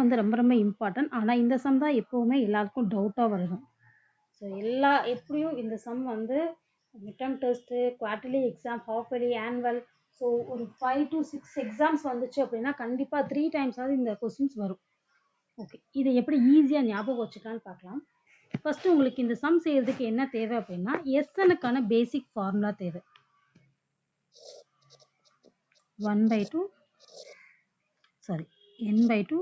வந்து ரொம்ப ரொம்ப இம்பார்ட்டன்ட். ஆனால் இந்த சம் தான் எப்போவுமே எல்லாருக்கும் டவுட்டாக வருது. ஸோ எப்படியும் இந்த சம் வந்து midterm test, quarterly exam, half yearly, annual, so ஒரு 5 to 6 எக்ஸாம்ஸ் வந்துச்சு அப்படின்னா கண்டிப்பாக 3 டைம்ஸாவது இந்த கொஸ்டின்ஸ் வரும். ஓகே, இதை எப்படி ஈஸியாக ஞாபகம் வச்சுக்கலான்னு பார்க்கலாம். ஃபஸ்ட்டு உங்களுக்கு இந்த சம் செய்யறதுக்கு என்ன தேவை அப்படின்னா எஸ்எனுக்கான பேசிக் ஃபார்முலா தேவை. 1/2 n/2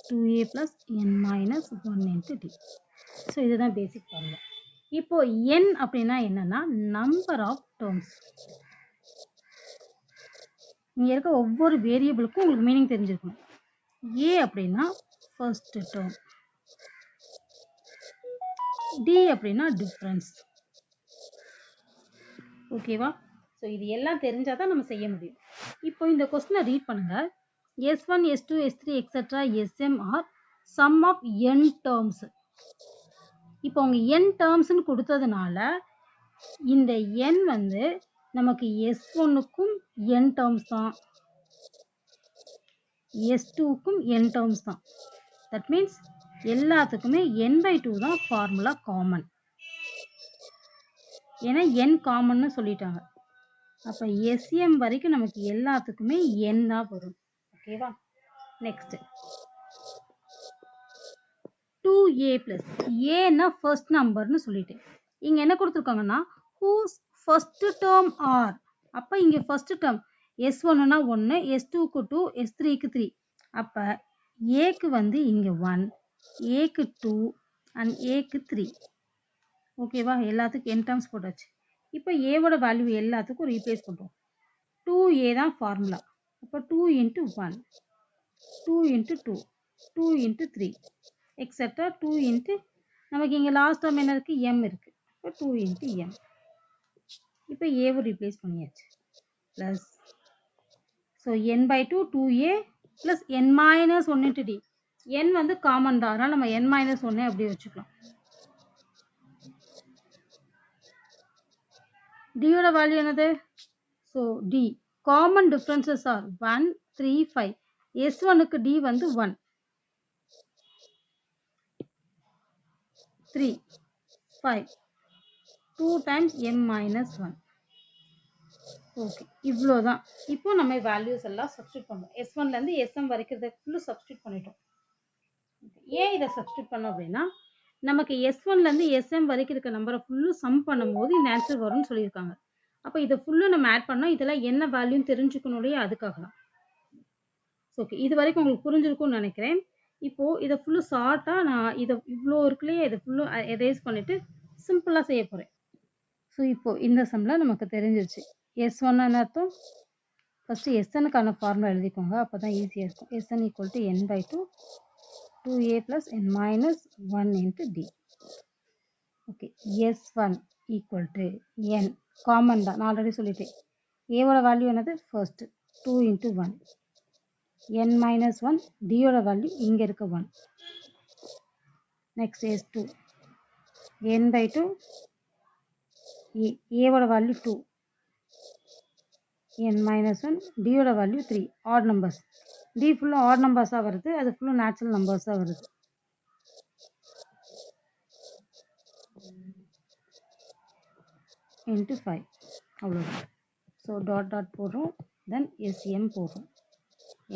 2a plus n minus 1 into d. So இதுதான் பேசிக் ஃபார்முலா. இப்போ n அப்படின்னா என்னன்னா நம்பர் ஆஃப் டேர்ம்ஸ். இங்க இருக்க ஒவ்வொரு வேரியபிளுக்கும் உங்களுக்கு மீனிங் தெரிஞ்சிருக்கணும். a அப்படின்னா ஃபர்ஸ்ட் டேர்ம், d அப்படின்னா டிஃபரன்ஸ். ஓகேவா? ஸோ இது எல்லாம் தெரிஞ்சாதான் நம்ம செய்ய முடியும். இப்போ இந்த கொஸ்டினை ரீட் பண்ணுங்க. S1, S2, S3, etc. Sm are sum of n terms. இப்போ அவங்க n டேர்ம்ஸ்னு கொடுத்ததுனால இந்த n வந்து நமக்கு S1க்கும் n டேர்ம்ஸ் தான், S2க்கும் n டேர்ம்ஸ் தான். தட் மீன்ஸ் எல்லாத்துக்குமே n/2 தான் ஃபார்முலா காமன். ஏன்னா n காமன்னு சொல்லிட்டாங்க. அப்போ Sm வரைக்கும் நமக்கு எல்லாத்துக்குமே n தான் வரும். ஓகேவா? நெக்ஸ்ட் 2a பிளஸ் ஏன்னா ஃபர்ஸ்ட் நம்பர்னு சொல்லிட்டேன். இங்க என்ன கொடுத்துருக்காங்கன்னா ஹூஸ் ஃபர்ஸ்ட் டேர்ம் ஆர். அப்போ இங்க ஃபர்ஸ்ட் டேர்ம் S1னா 1, S2க்கு 2, S3க்கு 3. அப்போ ஏக்கு வந்து இங்க 1, ஏக்கு 2 அண்ட் ஏக்கு 3. ஓகேவா? எல்லாத்துக்கும் n டேர்ம்ஸ் போட்டாச்சு. இப்போ ஏவோட வேல்யூ எல்லாத்துக்கும் ரீப்ளேஸ் பண்ணுறோம். 2a தான் ஃபார்முலா. அப்போ 2 into 1, 2 into 2, 2 into 3, etcetera 2 into நமக்கு இங்கே லாஸ்ட் டேர்ம் என்ன இருக்குது, m இருக்குது. இப்போ 2 into m. இப்போ ஏவை ரீப்ளேஸ் பண்ணியாச்சு. Plus so n/2 2a plus n minus 1 into d. n வந்து காமன் தான், அதனால் நம்ம n minus 1 அப்படி வச்சுக்கலாம். டியோட வேல்யூ என்னது? So d common differences are 1, 3, 5. S1க்கு d வந்து 1, 3, 5, 2 times m minus 1. ஓகே, இவ்வளோதான். இப்போ நம்ம வேல்யூஸ் எல்லாம் சப்ஸ்டியூட் பண்ணுறோம். S1லேருந்து SM வரைக்கும் ஃபுல்லு சப்ஸ்டியூட் பண்ணிட்டோம். ஏன் இதை சப்ஸ்டியூட் பண்ணோம் அப்படின்னா நமக்கு S1லேருந்து SM வரைக்கும் இருக்க நம்பரை ஃபுல்லு சம் பண்ணும்போது இந்த ஆன்சர் வரும்னு சொல்லியிருக்காங்க. அப்போ இதை ஃபுல்லு நம்ம ஆட் பண்ணோம். இதெல்லாம் என்ன வேல்யூன்னு தெரிஞ்சுக்கணும் இல்லையா, அதுக்காக தான். ஓகே, இது வரைக்கும் உங்களுக்கு புரிஞ்சிருக்கும்னு நினைக்கிறேன். இப்போது இதை ஃபுல்லு ஷார்ட்டாக நான் இதை இவ்வளோ இருக்குல்லையே இதை ஃபுல்லு எரேஸ் பண்ணிவிட்டு சிம்பிளாக செய்ய போகிறேன். ஸோ இப்போது இந்த சம்மில் நமக்கு தெரிஞ்சிருச்சு S1 அர்த்தம். ஃபஸ்ட்டு SNக்கான ஃபார்முலா எழுதிக்கோங்க, அப்போ தான் ஈஸியாக இருக்கும். SN = n/2 2a plus n minus 1 into d. Okay, S1 = n common தான், நான் ஆல்ரெடி சொல்லிட்டேன். ஏவோட வேல்யூ என்னது? ஃபர்ஸ்ட் 2 into 1, n minus 1, டியோட வேல்யூ இங்கே இருக்க 1. நெக்ஸ்ட் S2 n/2 ஏவோட வேல்யூ 2, n minus 1, டியோட வேல்யூ 3. ஆட் நம்பர்ஸ், டி ஃபுல்லாக ஆட் நம்பர்ஸாக வருது, அது ஃபுல்லாக நேச்சுரல் நம்பர்ஸாக வருது. into 5, அவ்வளோதான். ஸோ டாட் டாட் போடுறோம், தென் SM போடுறோம்.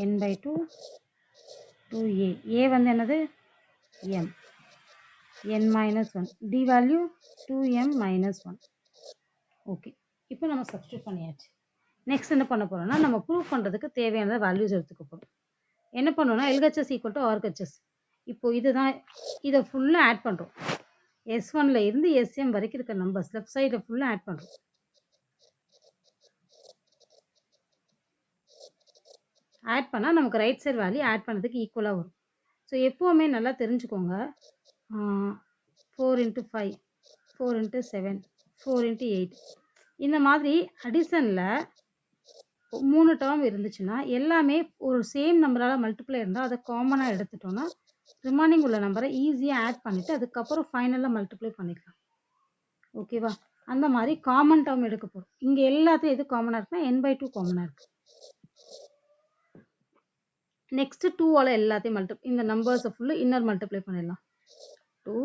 n/2 2a, ஏ வந்து என்னது? m, n minus 1, d value 2m minus 1. Okay, இப்போ நம்ம சப்ஸ்டியூட் பண்ணியாச்சு. நெக்ஸ்ட் என்ன பண்ண போகிறோம்னா நம்ம ப்ரூவ் பண்ணுறதுக்கு தேவையான வேல்யூஸ் எடுத்துக்க போகிறோம். என்ன பண்ணோம்னா LHS = RHS. இப்போ இதுதான், இதை ஃபுல்லாக ஆட் பண்ணுறோம். S1ல இருந்து SM வரைக்கும் இருக்க நம்பர்ஸ் லெஃப்ட் சைடில் ஃபுல்லாக ஆட் பண்ணுறோம். ஆட் பண்ணால் நமக்கு ரைட் சைடு வேல்யூ ஆட் பண்ணதுக்கு ஈக்குவலாக வரும். ஸோ எப்போவுமே நல்லா தெரிஞ்சுக்கோங்க, 4 into 5, 4 into 7, 4 into 8. இந்த மாதிரி அடிஷனில் 3 டேர்ம் இருந்துச்சுன்னா எல்லாமே ஒரு சேம் நம்பரால் மல்டிப்ளை இருந்தால் அதை காமனாக எடுத்துட்டோன்னா ரிமைனிங் உள்ள நம்பரை ஈஸியாக ஆட் பண்ணிவிட்டு அதுக்கப்புறம் ஃபைனலாக மல்டிப்ளை பண்ணிக்கலாம். ஓகேவா? அந்த மாதிரி காமன் டேர்ம் எடுக்க போகிறோம். இங்கே எல்லாத்தையும் எது காமனாக இருக்குன்னா n/2 காமனாக இருக்குது. நெக்ஸ்ட் 2 ஆல எல்லாத்தையும் இந்த நம்பர்ஸை ஃபுல்லு இன்னர் மல்டிப்ளை பண்ணிடலாம். 2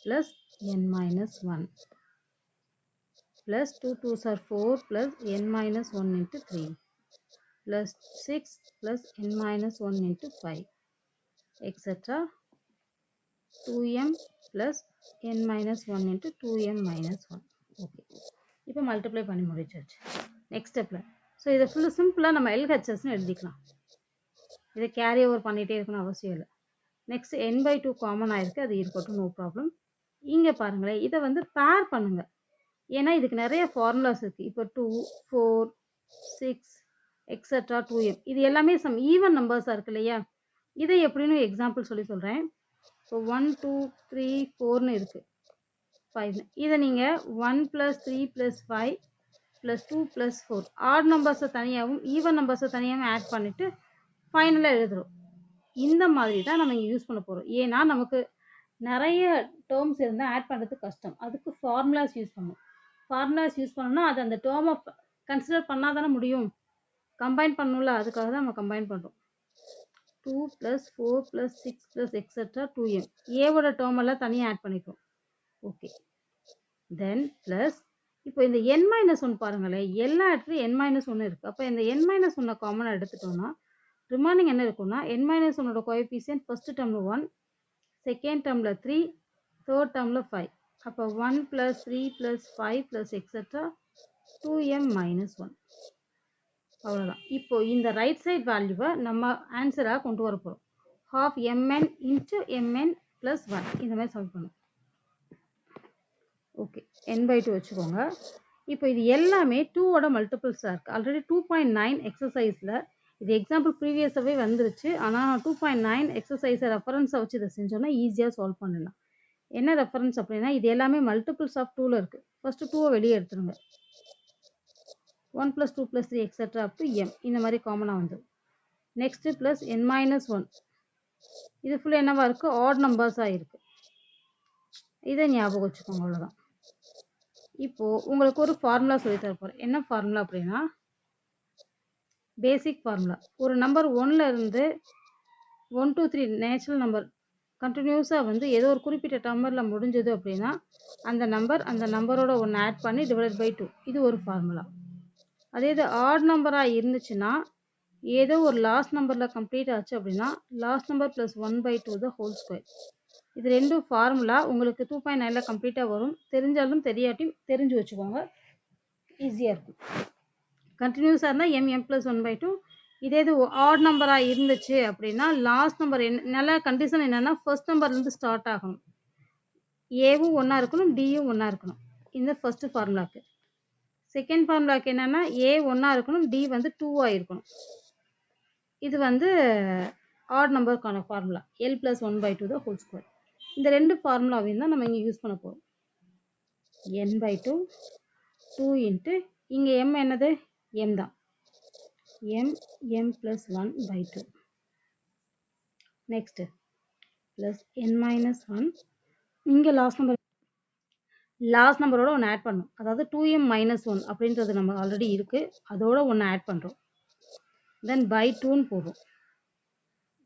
plus n minus 1 plus 2 2s are 4 plus n minus 1 into 3 plus 6 plus n minus 1 into 5 etc. 2m plus n minus 1 into 2m minus 1. Okay, இப்போ மல்டிப்ளை பண்ணி முடிச்சாச்சு. நெக்ஸ்ட் ஸ்டெப்பில் ஸோ இதை ஃபுல்லு சிம்பிளாக நம்ம எல்ஹெச்எஸ்ன்னு எழுதிக்கலாம். இதை கேரி ஓவர் பண்ணிகிட்டே இருக்கணும் அவசியம் இல்லை. நெக்ஸ்ட் n/2 காமன் ஆயிருக்கு, அது இருக்கட்டும், நோ ப்ராப்ளம். இங்கே பாருங்களேன், இதை வந்து பேர் பண்ணுங்க. ஏன்னா இதுக்கு நிறைய ஃபார்முலாஸ் இருக்குது. இப்போ 2 4 6 எக்ஸட்ரா 2m இது எல்லாமே சம் ஈவன் நம்பர்ஸாக இருக்கு இல்லையா? இதை எப்படின்னு எக்ஸாம்பிள் சொல்கிறேன். இப்போ 1 2 3 4ன்னு இருக்குது, 5. இதை நீங்கள் 1 + 3 + 5 + 2 + 4 ஆட் நம்பர்ஸை தனியாகவும் ஈவன் நம்பர்ஸை தனியாகவும் ஆட் பண்ணிவிட்டு ஃபைனலாக எழுதுகிறோம். இந்த மாதிரி தான் நம்ம இங்கே யூஸ் பண்ண போகிறோம். ஏன்னா நமக்கு நிறைய டேர்ம்ஸ் இருந்தால் ஆட் பண்ணுறது கஷ்டம். அதுக்கு ஃபார்முலாஸ் யூஸ் பண்ணணும். ஃபார்முலாஸ் யூஸ் பண்ணணும்னா அது அந்த டேர்மை கன்சிடர் பண்ணால் தானே முடியும். கம்பைன் பண்ணணும்ல, அதுக்காக தான் நம்ம கம்பைன் பண்ணுறோம். 2 + 4 + 6 + எக்ஸட்ரா 2m ஏவோட டேர்ம் எல்லாம் தனியாக ஆட் பண்ணிக்கிறோம். ஓகே, தென் ப்ளஸ் இப்போ இந்த n-1 பாருங்களேன், எல்லா இடத்துலையும் n-1 இருக்குது. அப்போ இந்த n-1 காமனாக எடுத்துட்டோம்னா ரிமைனிங் என்ன இருக்குன்னா n-1 கோஎஃபிஷியன்ட் ஃபர்ஸ்ட் டேர்மில் 1, செகண்ட் டேர்மில் 3, தேர்ட் டேர்மில் 5. அப்போ 1 + 3 + 5 + எக்ஸட்ரா 2m minus 1. அவ்வளோதான். இப்போ இந்த ரைட் சைட் வேல்யூவை நம்ம ஆன்சராக கொண்டு வர போகிறோம். half mn into mn plus 1 இந்த மாதிரி சால்வ் பண்ணும். ஓகே, n/2 வச்சுக்கோங்க. இப்போ இது எல்லாமே 2ஓட மல்டிபிள்ஸாக இருக்குது. ஆல்ரெடி 2.9 எக்ஸசைஸில் இது எக்ஸாம்பிள் ப்ரீவியஸாகவே வந்துருச்சு. ஆனால் 2.9 எக்ஸசைஸை ரெஃபரன்ஸை வச்சு இதை செஞ்சோன்னா ஈஸியாக சால்வ் பண்ணலாம். என்ன ரெஃபரன்ஸ் அப்படின்னா இது எல்லாமே மல்டிபிள்ஸ் ஆஃப் 2ல் இருக்குது. ஃபஸ்ட்டு 2வை வெளியே எடுத்துருங்க. 1 + 2 + 3 எக்ஸட்ரா அப் டு m இந்த மாதிரி காமனாக வந்து நெக்ஸ்ட்டு ப்ளஸ் n-1 இது ஃபுல்லாக என்னவா இருக்குது? ஆட் நம்பர்ஸாக இருக்குது. இதை ஞாபகம் வச்சுக்கோங்க, அவ்வளோதான். இப்போது உங்களுக்கு ஒரு ஃபார்முலா சொல்லி தர போகிறேன். என்ன ஃபார்முலா அப்படின்னா பேசிக் ஃபார்முலா. ஒரு நம்பர் 1ல் இருந்து 1 2 3 நேச்சுரல் நம்பர் கண்டினியூஸாக வந்து ஏதோ ஒரு குறிப்பிட்ட நம்பரில் முடிஞ்சது அப்படின்னா அந்த நம்பரோட ஒன்று ஆட் பண்ணி /2 இது ஒரு ஃபார்முலா. அதே இது ஆட் நம்பராக இருந்துச்சுன்னா ஏதோ ஒரு லாஸ்ட் நம்பரில் கம்ப்ளீட் ஆச்சு அப்படின்னா last number + 1/2 the whole square. இது ரெண்டும் ஃபார்முலா உங்களுக்கு 2.9ல் கம்ப்ளீட்டாக வரும். தெரிஞ்சாலும் தெரியாட்டியும் தெரிஞ்சு வச்சுக்கோங்க, ஈஸியாக இருக்கும். கண்டினியூஸாக இருந்தால் m + 1/2. இதே இது ஆட் நம்பராக இருந்துச்சு அப்படின்னா லாஸ்ட் நம்பர் நல்ல கண்டிஷன் என்னென்னா ஃபர்ஸ்ட் நம்பர்லேருந்து ஸ்டார்ட் ஆகணும். ஏவும் ஒன்றா இருக்கணும், டியும் ஒன்றா இருக்கணும். இந்த ஃபஸ்ட்டு ஃபார்முலாக்கு. செகண்ட் ஃபார்முலாக்கு என்னென்னா ஏ ஒன்றா இருக்கணும், டி வந்து 2ஆக இருக்கணும். இது வந்து ஆட் நம்பருக்கான formula l + 1/2 the whole square. இந்த ரெண்டு ஃபார்முலாவையும் தான் நம்ம இங்கே யூஸ் பண்ண போகிறோம். n/2 2 இன்ட்டு இங்கே m என்னது? m தான். m + 1/2 நெக்ஸ்ட்டு ப்ளஸ் n-1 இங்கே லாஸ்ட் நம்பரோட ஒன்று ஆட் பண்ணணும். அதாவது 2m - 1 அப்படின்றது நம்ம ஆல்ரெடி இருக்குது, அதோட ஒன்று ஆட் பண்ணுறோம். தென் /2ன்னு போடுறோம்.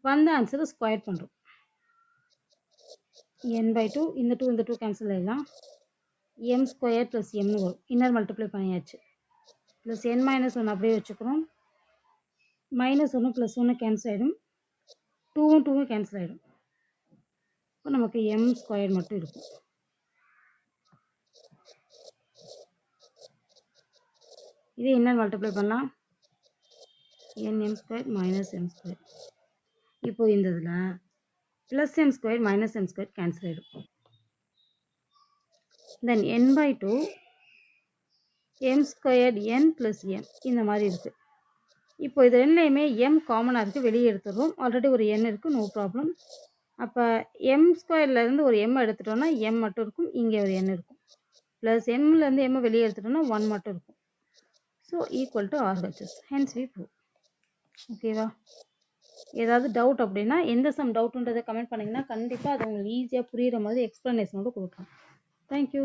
வந்த ஆன்சரை ஸ்கொயர் பண்ணுறோம். n/2 இந்த 2 கேன்சல் ஆகிடலாம். m² + mனு வரும். இன்னர் மல்டிப்ளை பண்ணியாச்சு. ப்ளஸ் n-1 அப்படியே வச்சுக்கிறோம். -1 + 1 கேன்சல் ஆகிடும். 2வும் 2வும் கேன்சல் ஆகிடும். இப்போ நமக்கு m² மட்டும் இருக்கும். இதே இன்னர் மல்டிப்ளை பண்ணலாம். nm² - m². இப்போ இந்த இதில் +m² - m² கேன்சல் ஆகிடும். தென் n/2 m² n + m இந்த மாதிரி இருக்குது. இப்போ இது ரெண்டுலையுமே m காமனாக இருக்குது, வெளியே எடுத்துடுறோம். ஆல்ரெடி ஒரு n இருக்குது, நோ ப்ராப்ளம். அப்போ m²லேருந்து ஒரு m எடுத்துட்டோம்னா m மட்டும் இருக்கும், இங்கே ஒரு n இருக்கும். ப்ளஸ் mலேருந்து m வெளியே எடுத்துட்டோம்னா 1 மட்டும் இருக்கும். So equal to RHS. Hence we prove. ஓகேவா? ஏதாவது டவுட் அப்படின்னா எந்த சம் டவுட்டுன்றதை கமெண்ட் பண்ணிங்கன்னா கண்டிப்பாக அது உங்களுக்கு ஈஸியாக புரிகிற மாதிரி எக்ஸ்ப்ளனேஷனோடு கொடுக்கலாம். தேங்க்யூ.